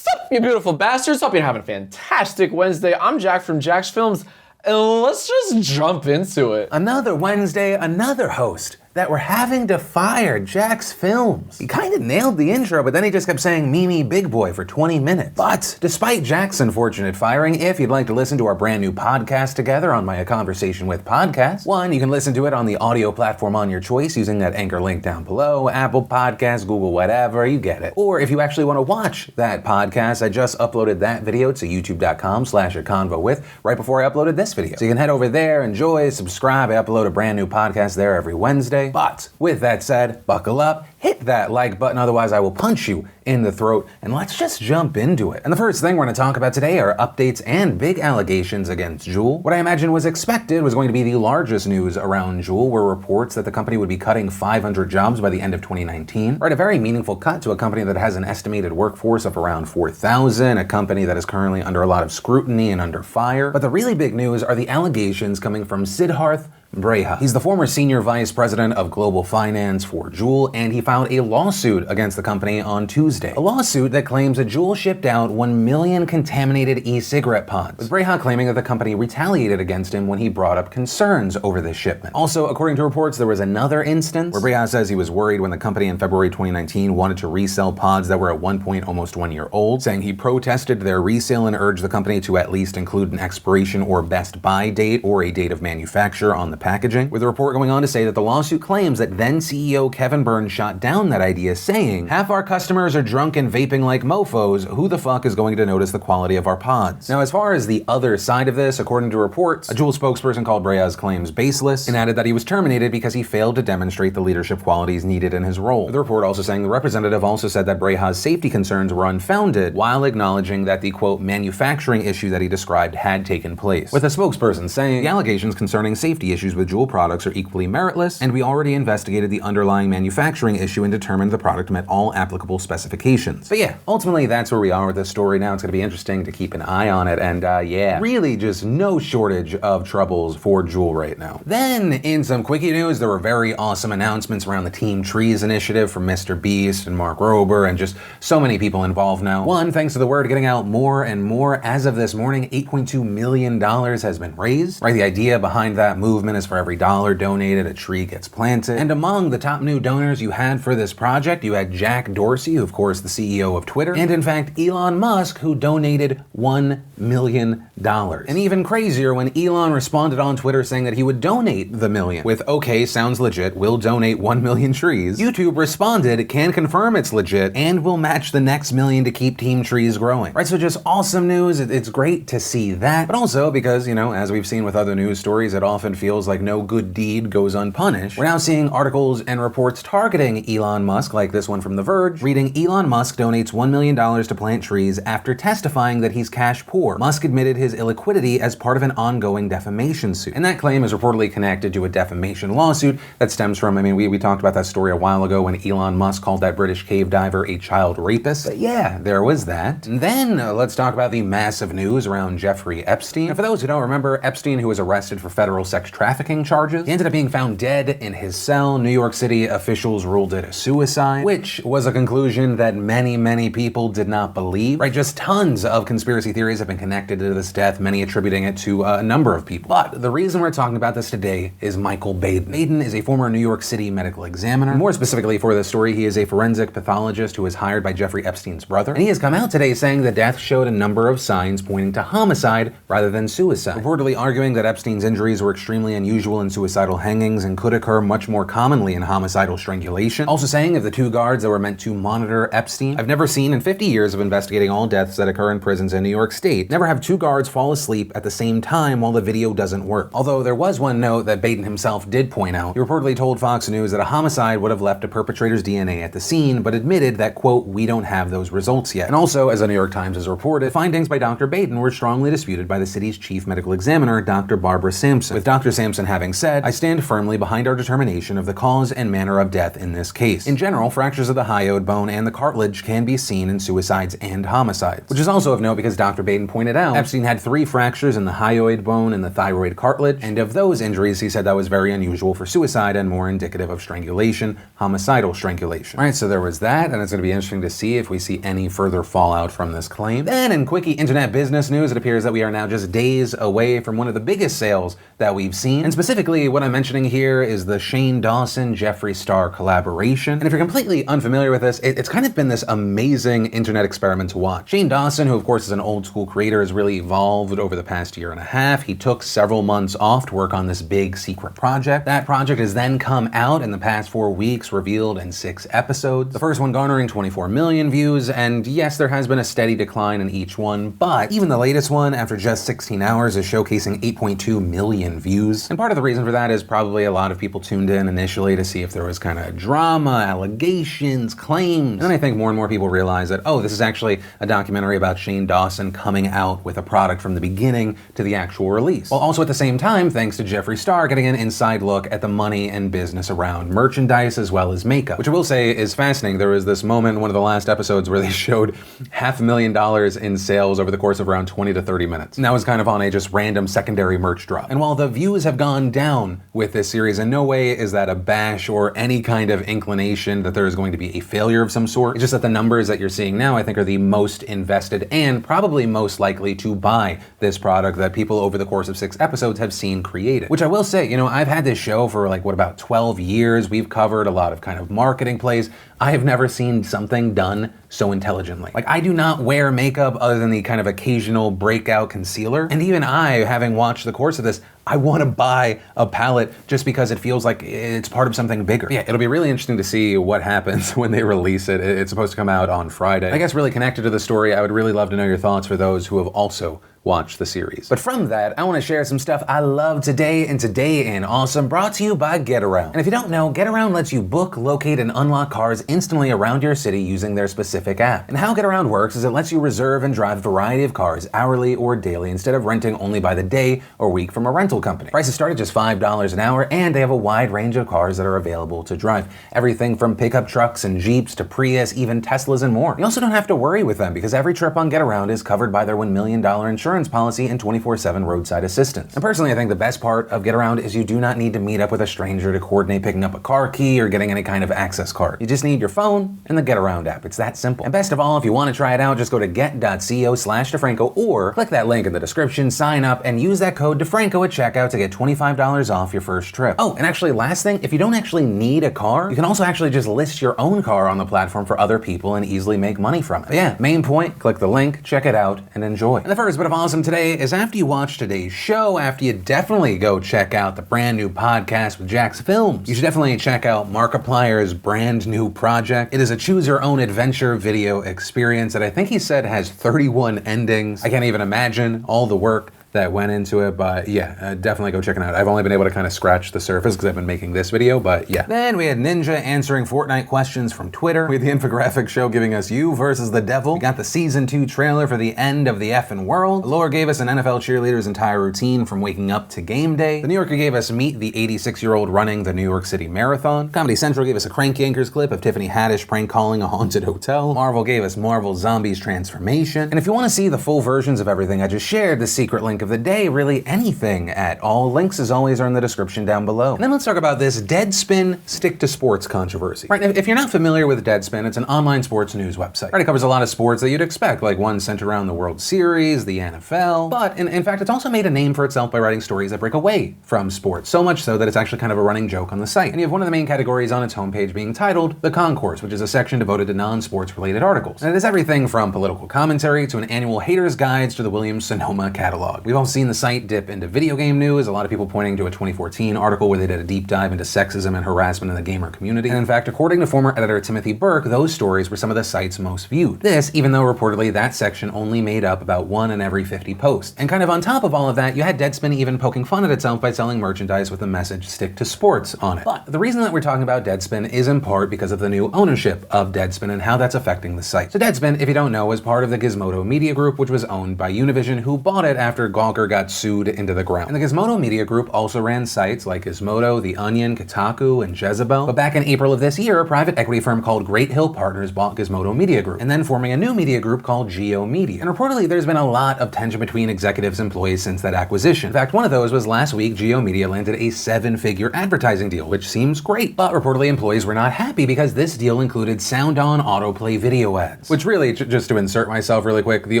Sup, you beautiful bastards? Hope you're having a fantastic Wednesday. I'm Jack from Jack's Films, and let's just jump into it. Another Wednesday, another host that we're having to fire, Jack's Films. He kind of nailed the intro, but then he just kept saying Mimi Big Boy for 20 minutes. But despite Jack's unfortunate firing, if you'd like to listen to our brand new podcast together on my A Conversation With podcast, one, you can listen to it on the audio platform on your choice using that anchor link down below, Apple Podcasts, Google, whatever, you get it. Or if you actually want to watch that podcast, I just uploaded that video to youtube.com/aconvowith right before I uploaded this video. So you can head over there, enjoy, subscribe. I upload a brand new podcast there every Wednesday. But with that said, buckle up, hit that like button, otherwise I will punch you in the throat, and let's just jump into it. And the first thing we're going to talk about today are updates and big allegations against Juul. What I imagine was expected was going to be the largest news around Juul were reports that the company would be cutting 500 jobs by the end of 2019. Right, a very meaningful cut to a company that has an estimated workforce of around 4,000, a company that is currently under a lot of scrutiny and under fire. But the really big news are the allegations coming from Siddharth Breha. He's the former senior vice president of global finance for Juul, and he filed a lawsuit against the company on Tuesday. A lawsuit that claims that Juul shipped out 1 million contaminated e-cigarette pods, with Breha claiming that the company retaliated against him when he brought up concerns over this shipment. Also, according to reports, there was another instance where Breha says he was worried when the company in February 2019 wanted to resell pods that were at one point almost 1 year old, saying he protested their resale and urged the company to at least include an expiration or best buy date or a date of manufacture on the packaging, with the report going on to say that the lawsuit claims that then CEO Kevin Burns shot down that idea, saying, "Half our customers are drunk and vaping like mofos, who the fuck is going to notice the quality of our pods?" Now, as far as the other side of this, according to reports, a Juul spokesperson called Breha's claims baseless and added that he was terminated because he failed to demonstrate the leadership qualities needed in his role. The report also saying the representative also said that Breha's safety concerns were unfounded, while acknowledging that the, quote, manufacturing issue that he described had taken place, with a spokesperson saying, "The allegations concerning safety issues with Juul products are equally meritless, and we already investigated the underlying manufacturing issue and determined the product met all applicable specifications." But yeah, ultimately that's where we are with this story now. It's going to be interesting to keep an eye on it, and yeah, really just no shortage of troubles for Juul right now. Then, in some quickie news, there were very awesome announcements around the Team Trees initiative from Mr. Beast and Mark Rober, and just so many people involved now. One, thanks to the word getting out more and more, as of this morning, $8.2 million has been raised. Right, the idea behind that movement is for every dollar donated, a tree gets planted. And among the top new donors you had for this project, you had Jack Dorsey, who of course the CEO of Twitter, and in fact Elon Musk, who donated $1 million. And even crazier when Elon responded on Twitter saying that he would donate the million with, "Okay, sounds legit, we'll donate 1 million trees." YouTube responded, "Can confirm it's legit, and will match the next million to keep Team Trees growing." Right, so just awesome news. It's great to see that, but also because, you know, as we've seen with other news stories, it often feels like no good deed goes unpunished. We're now seeing articles and reports targeting Elon Musk, like this one from The Verge, reading, "Elon Musk donates $1 million to plant trees after testifying that he's cash poor. Musk admitted his illiquidity as part of an ongoing defamation suit." And that claim is reportedly connected to a defamation lawsuit that stems from, I mean, we talked about that story a while ago when Elon Musk called that British cave diver a child rapist. But yeah, there was that. And then let's talk about the massive news around Jeffrey Epstein. And for those who don't remember, Epstein, who was arrested for federal sex trafficking charges, he ended up being found dead in his cell. New York City officials ruled it a suicide, which was a conclusion that many people did not believe. Right, just tons of conspiracy theories have been connected to this death, many attributing it to a number of people. But the reason we're talking about this today is Michael Baden. Baden is a former New York City medical examiner. More specifically for this story, he is a forensic pathologist who was hired by Jeffrey Epstein's brother. And he has come out today saying the death showed a number of signs pointing to homicide rather than suicide, reportedly arguing that Epstein's injuries were extremely unusual in suicidal hangings and could occur much more commonly in homicidal strangulation. Also saying of the two guards that were meant to monitor Epstein, "I've never seen in 50 years of investigating all deaths that occur in prisons in New York State, never have two guards fall asleep at the same time while the video doesn't work." Although there was one note that Baden himself did point out. He reportedly told Fox News that a homicide would have left a perpetrator's DNA at the scene, but admitted that, quote, "We don't have those results yet." And also, as the New York Times has reported, findings by Dr. Baden were strongly disputed by the city's chief medical examiner, Dr. Barbara Sampson, with Dr. Sampson Sampson having said, "I stand firmly behind our determination of the cause and manner of death in this case. In general, fractures of the hyoid bone and the cartilage can be seen in suicides and homicides." Which is also of note because Dr. Baden pointed out Epstein had 3 fractures in the hyoid bone and the thyroid cartilage, and of those injuries, he said that was very unusual for suicide and more indicative of strangulation, homicidal strangulation. Alright, so there was that, and it's going to be interesting to see if we see any further fallout from this claim. Then, in quickie internet business news, it appears that we are now just days away from one of the biggest sales that we've seen, and specifically what I'm mentioning here is the Shane Dawson Jeffree Star collaboration. And if you're completely unfamiliar with this, it's kind of been this amazing internet experiment to watch. Shane Dawson, who of course is an old school creator, has really evolved over the past year and a half. He took several months off to work on this big secret project. That project has then come out in the past 4 weeks, revealed in 6 episodes. The first one garnering 24 million views, and yes, there has been a steady decline in each one, but even the latest one, after just 16 hours, is showcasing 8.2 million views. And part of the reason for that is probably a lot of people tuned in initially to see if there was kind of drama, allegations, claims. And then I think more and more people realize that, oh, this is actually a documentary about Shane Dawson coming out with a product from the beginning to the actual release. While also at the same time, thanks to Jeffree Star, getting an inside look at the money and business around merchandise as well as makeup, which I will say is fascinating. There was this moment in one of the last episodes where they showed $500,000 in sales over the course of around 20 to 30 minutes. And that was kind of on a just random secondary merch drop. And while the views have gone down with this series, in no way is that a bash or any kind of inclination that there is going to be a failure of some sort. It's just that the numbers that you're seeing now, I think, are the most invested and probably most likely to buy this product that people over the course of 6 episodes have seen created. Which I will say, I've had this show for about 12 years. We've covered a lot of kind of marketing plays. I have never seen something done so intelligently. I do not wear makeup other than the kind of occasional breakout concealer. And even I, having watched the course of this, I want to buy a palette just because it feels like it's part of something bigger. Yeah, it'll be really interesting to see what happens when they release it. It's supposed to come out on Friday. I guess really connected to the story, I would really love to know your thoughts for those who have also watch the series. But from that, I want to share some stuff I love today and Today in Awesome, brought to you by GetAround. And if you don't know, GetAround lets you book, locate, and unlock cars instantly around your city using their specific app. And how GetAround works is it lets you reserve and drive a variety of cars hourly or daily instead of renting only by the day or week from a rental company. Prices start at just $5 an hour, and they have a wide range of cars that are available to drive. Everything from pickup trucks and Jeeps to Prius, even Teslas and more. You also don't have to worry with them because every trip on GetAround is covered by their $1 million insurance policy and 24/7 roadside assistance. And personally, I think the best part of GetAround is you do not need to meet up with a stranger to coordinate picking up a car key or getting any kind of access card. You just need your phone and the GetAround app. It's that simple. And best of all, if you want to try it out, just go to get.co/DeFranco or click that link in the description, sign up, and use that code DeFranco at checkout to get $25 off your first trip. Oh, and actually, last thing, if you don't actually need a car, you can also actually just list your own car on the platform for other people and easily make money from it. But yeah, main point, click the link, check it out, and enjoy. And the first bit of awesome today is after you watch today's show, after you definitely go check out the brand new podcast with Jax Films, you should definitely check out Markiplier's brand new project. It is a choose your own adventure video experience that I think he said has 31 endings. I can't even imagine all the work that went into it, but yeah, definitely go check it out. I've only been able to kind of scratch the surface because I've been making this video, but yeah. Then we had Ninja answering Fortnite questions from Twitter. We had the infographic show giving us You versus the Devil. We got the season 2 trailer for the end of the effing world. Lore gave us an NFL cheerleader's entire routine from waking up to game day. The New Yorker gave us Meet the 86-year-old running the New York City Marathon. Comedy Central gave us a Crank Yankers clip of Tiffany Haddish prank calling a haunted hotel. Marvel gave us Marvel Zombies Transformation. And if you want to see the full versions of everything I just shared, the secret link of the day, really anything at all, links as always are in the description down below. And then let's talk about this Deadspin stick to sports controversy. Right, if you're not familiar with Deadspin, it's an online sports news website. Right, it covers a lot of sports that you'd expect, like one centered around the World Series, the NFL, but in fact, it's also made a name for itself by writing stories that break away from sports, so much so that it's actually kind of a running joke on the site. And you have one of the main categories on its homepage being titled The Concourse, which is a section devoted to non-sports related articles. And it is everything from political commentary to an annual hater's guides to the Williams-Sonoma catalog. We've all seen the site dip into video game news, a lot of people pointing to a 2014 article where they did a deep dive into sexism and harassment in the gamer community. And in fact, according to former editor Timothy Burke, those stories were some of the site's most viewed. This, even though reportedly that section only made up about 1 in every 50 posts. And kind of on top of all of that, you had Deadspin even poking fun at itself by selling merchandise with the message "Stick to Sports" on it. But the reason that we're talking about Deadspin is in part because of the new ownership of Deadspin and how that's affecting the site. So Deadspin, if you don't know, was part of the Gizmodo Media Group, which was owned by Univision, who bought it after Gawker got sued into the ground. And the Gizmodo Media Group also ran sites like Gizmodo, The Onion, Kotaku, and Jezebel. But back in April of this year, a private equity firm called Great Hill Partners bought Gizmodo Media Group, and then forming a new media group called Geo Media. And reportedly, there's been a lot of tension between executives and employees since that acquisition. In fact, one of those was last week, Geo Media landed a 7-figure advertising deal, which seems great. But reportedly, employees were not happy because this deal included sound-on autoplay video ads. Which really, just to insert myself really quick, the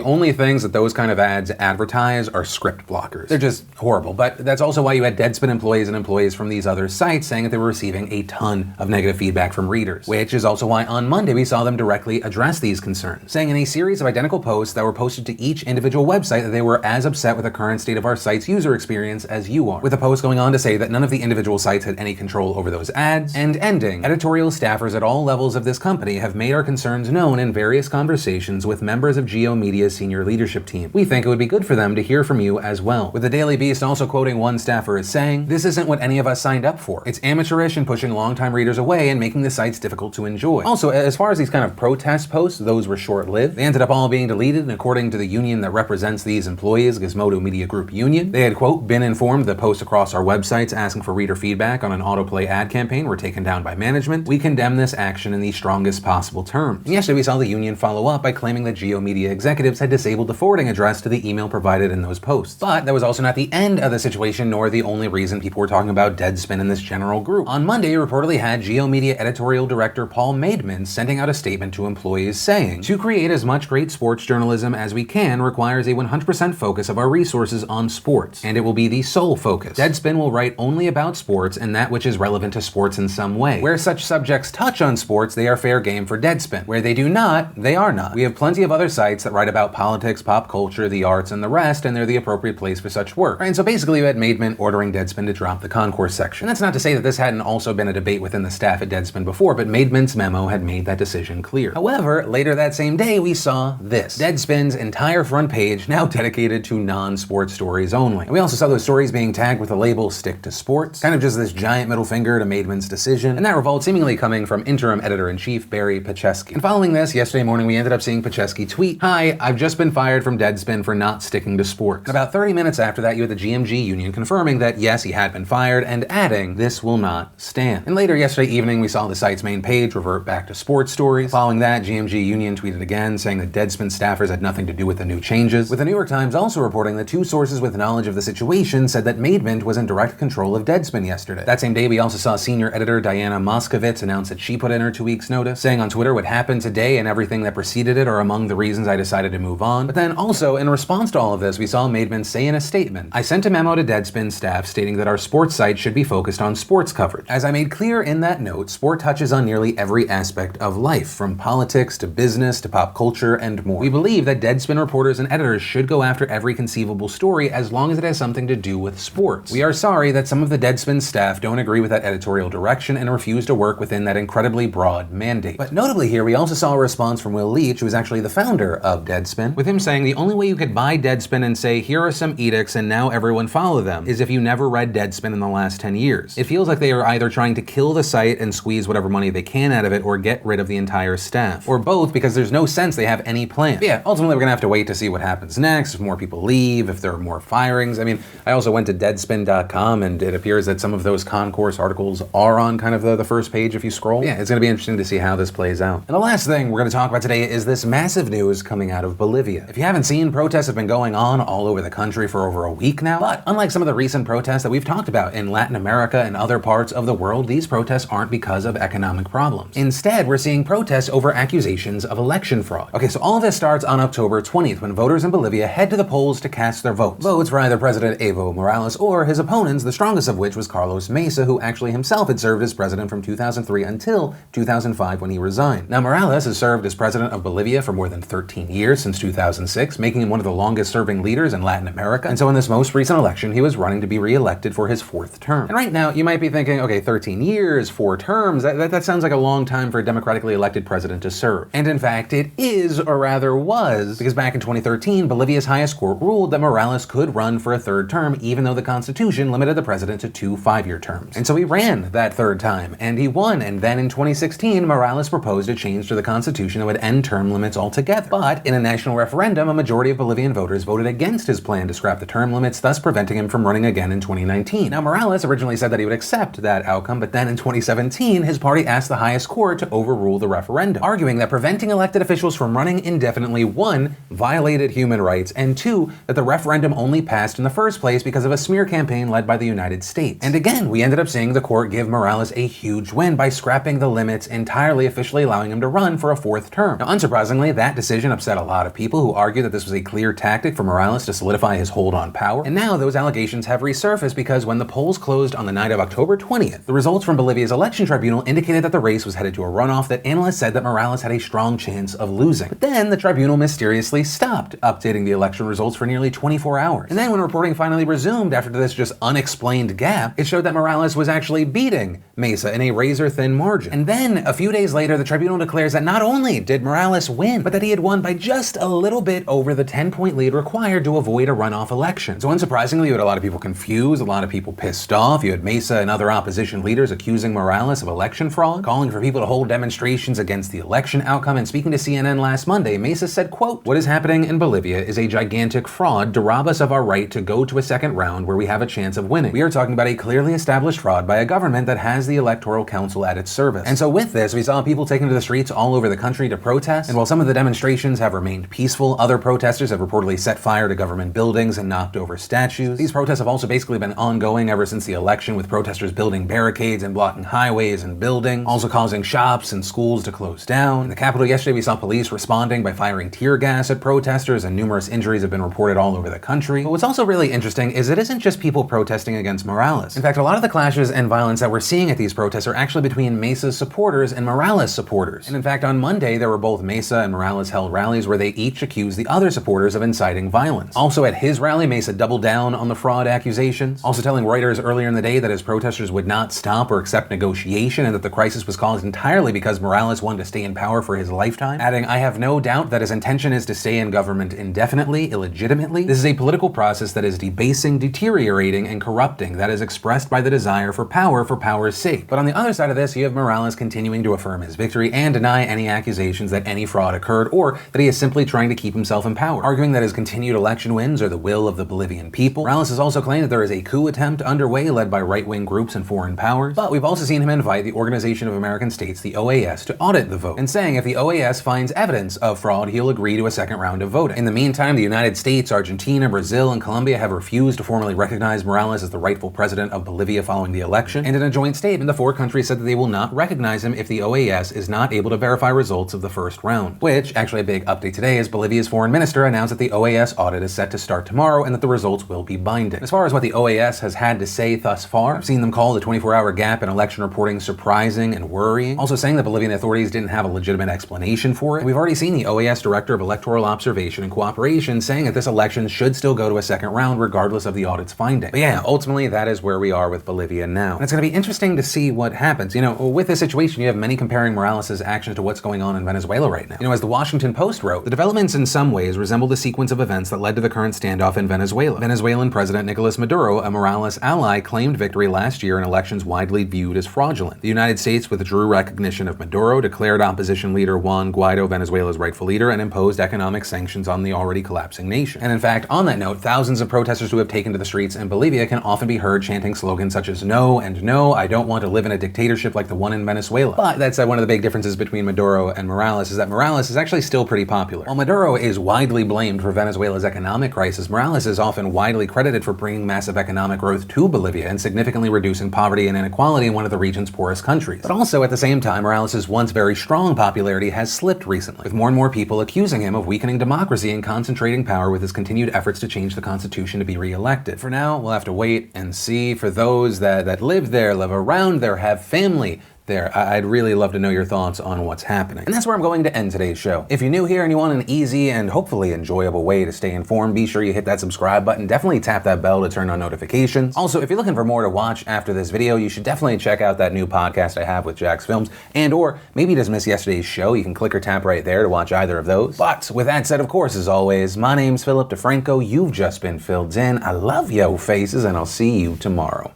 only things that those kind of ads advertise are script blockers. They're just horrible. But that's also why you had Deadspin employees and employees from these other sites saying that they were receiving a ton of negative feedback from readers. Which is also why on Monday we saw them directly address these concerns, saying in a series of identical posts that were posted to each individual website that they were as upset with the current state of our site's user experience as you are, with a post going on to say that none of the individual sites had any control over those ads, and ending, editorial staffers at all levels of this company have made our concerns known in various conversations with members of Geo Media's senior leadership team. We think it would be good for them to hear from you as well. With the Daily Beast also quoting one staffer as saying, "This isn't what any of us signed up for. It's amateurish and pushing longtime readers away and making the sites difficult to enjoy." Also, as far as these kind of protest posts, those were short-lived. They ended up all being deleted, and according to the union that represents these employees, Gizmodo Media Group Union, they had, quote, been informed that posts across our websites asking for reader feedback on an autoplay ad campaign were taken down by management. We condemn this action in the strongest possible terms. And yesterday we saw the union follow up by claiming that Geo Media executives had disabled the forwarding address to the email provided in those posts. But that was also not the end of the situation, nor the only reason people were talking about Deadspin in this general group. On Monday, you reportedly had Geo Media editorial director Paul Maidman sending out a statement to employees saying, "To create as much great sports journalism as we can requires a 100% focus of our resources on sports, and it will be the sole focus. Deadspin will write only about sports and that which is relevant to sports in some way. Where such subjects touch on sports, they are fair game for Deadspin. Where they do not, they are not. We have plenty of other sites that write about politics, pop culture, the arts, and the rest, and they're the appropriate place for such work." Right, and so basically you had Maidman ordering Deadspin to drop the concourse section. And that's not to say that this hadn't also been a debate within the staff at Deadspin before, but Maidman's memo had made that decision clear. However, later that same day we saw this. Deadspin's entire front page now dedicated to non-sports stories only. And we also saw those stories being tagged with the label "Stick to Sports," kind of just this giant middle finger to Maidman's decision, and that revolt seemingly coming from interim editor-in-chief Barry Pacheski. And following this, yesterday morning we ended up seeing Pacheski tweet, "Hi, I've just been fired from Deadspin for not sticking to sports." And about 30 minutes after that, you had the GMG union confirming that yes, he had been fired, and adding, "This will not stand." And later yesterday evening, we saw the site's main page revert back to sports stories. Following that, GMG union tweeted again, saying that Deadspin staffers had nothing to do with the new changes, with the New York Times also reporting that two sources with knowledge of the situation said that Maidman was in direct control of Deadspin yesterday. That same day, we also saw senior editor Diana Moskovitz announce that she put in her 2 weeks notice, saying on Twitter, "What happened today and everything that preceded it are among the reasons I decided to move on." But then also, in response to all of this, we saw Maidman say in a statement, "I sent a memo to Deadspin staff stating that our sports site should be focused on sports coverage. As I made clear in that note, sport touches on nearly every aspect of life, from politics to business to pop culture and more. We believe that Deadspin reporters and editors should go after every conceivable story as long as it has something to do with sports. We are sorry that some of the Deadspin staff don't agree with that editorial direction and refuse to work within that incredibly broad mandate." But notably here, we also saw a response from Will Leach, who is actually the founder of Deadspin, with him saying the only way you could buy Deadspin and say, "Here are some edicts and now everyone follow them," is if you never read Deadspin in the last 10 years. It feels like they are either trying to kill the site and squeeze whatever money they can out of it or get rid of the entire staff. Or both, because there's no sense they have any plan. But yeah, ultimately we're gonna have to wait to see what happens next, if more people leave, if there are more firings. I mean, I also went to Deadspin.com and it appears that some of those concourse articles are on kind of the first page if you scroll. Yeah, it's gonna be interesting to see how this plays out. And the last thing we're gonna talk about today is this massive news coming out of Bolivia. If you haven't seen, protests have been going on all over the country for over a week now, but unlike some of the recent protests that we've talked about in Latin America and other parts of the world, these protests aren't because of economic problems. Instead, we're seeing protests over accusations of election fraud. Okay, so all of this starts on October 20th when voters in Bolivia head to the polls to cast their votes. Votes for either President Evo Morales or his opponents, the strongest of which was Carlos Mesa, who actually himself had served as president from 2003 until 2005 when he resigned. Now, Morales has served as president of Bolivia for more than 13 years since 2006, making him one of the longest serving leaders in Latin America. And so in this most recent election, he was running to be re-elected for his 4th term. And right now, you might be thinking, okay, 13 years, 4 terms, that sounds like a long time for a democratically elected president to serve. And in fact, it is, or rather was, because back in 2013, Bolivia's highest court ruled that Morales could run for a 3rd term, even though the Constitution limited the president to 2 5-year terms. And so he ran that 3rd time, and he won. And then in 2016, Morales proposed a change to the Constitution that would end term limits altogether. But in a national referendum, a majority of Bolivian voters voted against his plan to scrap the term limits, thus preventing him from running again in 2019. Now, Morales originally said that he would accept that outcome, but then in 2017, his party asked the highest court to overrule the referendum, arguing that preventing elected officials from running indefinitely, 1, violated human rights, and 2, that the referendum only passed in the first place because of a smear campaign led by the United States. And again, we ended up seeing the court give Morales a huge win by scrapping the limits entirely, officially allowing him to run for a 4th term. Now, unsurprisingly, that decision upset a lot of people who argue that this was a clear tactic for Morales to solidify his hold on power. And now those allegations have resurfaced because when the polls closed on the night of October 20th, the results from Bolivia's election tribunal indicated that the race was headed to a runoff that analysts said that Morales had a strong chance of losing. But then the tribunal mysteriously stopped updating the election results for nearly 24 hours. And then when reporting finally resumed after this just unexplained gap, it showed that Morales was actually beating Mesa in a razor-thin margin. And then, a few days later, the tribunal declares that not only did Morales win, but that he had won by just a little bit over the 10-point lead required to avoid a runoff election. So unsurprisingly, you had a lot of people confused, a lot of people pissed off. You had Mesa and other opposition leaders accusing Morales of election fraud, calling for people to hold demonstrations against the election outcome, and speaking to CNN last Monday, Mesa said, quote, "What is happening in Bolivia is a gigantic fraud to rob us of our right to go to a second round where we have a chance of winning. We are talking about a clearly established fraud by a government that has the Electoral Council at its service." And so with this, we saw people taking to the streets all over the country to protest, and while some of the demonstrations have remained peaceful, other protesters have reportedly set fire to government buildings and knocked over statues. These protests have also basically been ongoing ever since the election, with protesters building barricades and blocking highways and buildings, also causing shops and schools to close down. In the capital yesterday, we saw police responding by firing tear gas at protesters, and numerous injuries have been reported all over the country. But what's also really interesting is it isn't just people protesting against Morales. In fact, a lot of the clashes and violence that we're seeing at these protests are actually between Mesa's supporters and Morales supporters. And in fact, on Monday, there were both Mesa and Morales held rallies where they each accused the other supporters of inciting violence. Also at his rally, Mesa doubled down on the fraud accusations, also telling Reuters earlier in the day that his protesters would not stop or accept negotiation, and that the crisis was caused entirely because Morales wanted to stay in power for his lifetime, adding, "I have no doubt that his intention is to stay in government indefinitely, illegitimately. This is a political process that is debasing, deteriorating, and corrupting, that is expressed by the desire for power's sake." But on the other side of this, you have Morales continuing to affirm his victory and deny any accusations that any fraud occurred or that he is simply trying to keep himself in power, arguing that his continued election wins are the will of the Bolivian people. Morales has also claimed that there is a coup attempt underway led by right-wing groups and foreign powers, but we've also seen him invite the Organization of American States, the OAS, to audit the vote, and saying if the OAS finds evidence of fraud, he'll agree to a second round of voting. In the meantime, the United States, Argentina, Brazil, and Colombia have refused to formally recognize Morales as the rightful president of Bolivia following the election, and in a joint statement, the four countries said that they will not recognize him if the OAS is not able to verify results of the first round. Which, actually a big update today, is Bolivia's foreign minister announced that the OAS audit is set to start tomorrow and that the results will be binding. As far as what the OAS has had to say thus far, I've seen them call the 24-hour gap in election reporting surprising and worrying, also saying that Bolivian authorities didn't have a legitimate explanation for it. And we've already seen the OAS Director of Electoral Observation and Cooperation saying that this election should still go to a second round regardless of the audit's finding. But yeah, ultimately that is where we are with Bolivia now. And it's going to be interesting to see what happens. You know, with this situation, you have many comparing Morales' actions to what's going on in Venezuela right now. You know, as the Washington Post wrote, the developments in some ways resemble the sequence of events that led to the current standoff in Venezuela. Venezuelan President Nicolas Maduro, a Morales ally, claimed victory last year in elections widely viewed as fraudulent. The United States withdrew recognition of Maduro, declared opposition leader Juan Guaido Venezuela's rightful leader, and imposed economic sanctions on the already collapsing nation. And in fact, on that note, thousands of protesters who have taken to the streets in Bolivia can often be heard chanting slogans such as "No and no, I don't want to live in a dictatorship like the one in Venezuela." But that's one of the big differences between Maduro and Morales is that Morales is actually still pretty popular. While Maduro is widely blamed for Venezuela's economic crisis, Morales is often widely credited for bringing massive economic growth to Bolivia and significantly reducing poverty and inequality in one of the region's poorest countries. But also at the same time, Morales' once very strong popularity has slipped recently, with more and more people accusing him of weakening democracy and concentrating power with his continued efforts to change the constitution to be re-elected. For now, we'll have to wait and see. For those that live there, live around there, have family there, I'd really love to know your thoughts on what's happening. And that's where I'm going to end today's show. If you're new here and you want an easy and hopefully enjoyable way to stay informed, be sure you hit that subscribe button. Definitely tap that bell to turn on notifications. Also, if you're looking for more to watch after this video, you should definitely check out that new podcast I have with Jax Films, and or maybe just miss yesterday's show. You can click or tap right there to watch either of those. But with that said, of course, as always, my name's Philip DeFranco. You've just been filled in. I love yo faces, and I'll see you tomorrow.